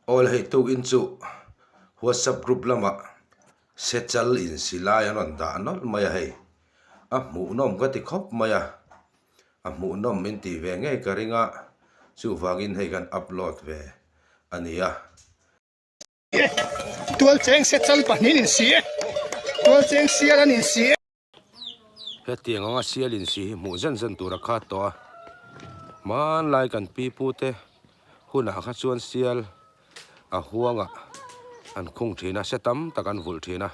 all hei tu in chu WhatsApp group lama sechal in silai anon da anol maya hei a mu nom ka ti khop maya a mu nom in ti ve nge karinga chu wangin hei kan upload ve ania tual cheng sechal panin in si tual cheng sial an in si he tiang anga sial in si mu zan zan tura kha to man lai kan pi pu te huna kha chuan sial a huanga an khung thina setam takan vul thina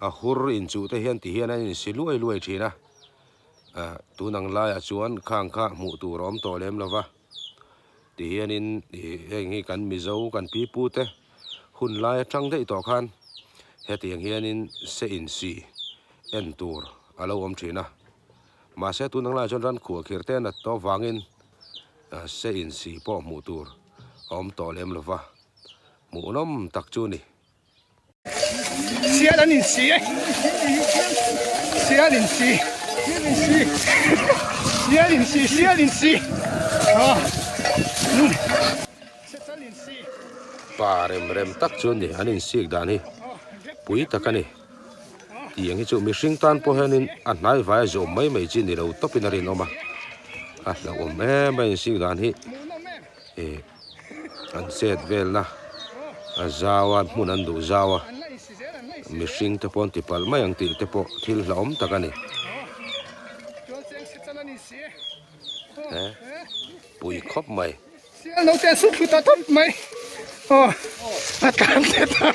a hur in chu te hian ti hian an in si luai luai thina tunang lai a chuan khang kha mu tu rom to lem lova ti hian in hengi kan mizo kan pi pu te hun lai atang dei to khan he tiang hian in se in si en tur alo om thina ma se tunang lai chon ran khuwa khir te na to wangin se in si po mu tur om to lem lova mu nom tak chu ni sial an in si sial in si sial in si sial in si sechal in si pa rem tak chu ni an in sik dan hi pui takani tiang hi chu mi hring tan po hanin a hnai vai zo mai chi ni ro topin a rin oma a la om mai sik dan hi an set vel na a zawa mun an du zawa mi hring te pon ti pal mai ang ti te po thil la om takani tual cheng sechal an in si pui khop mai sial no te su thu ta top mai at kan te ta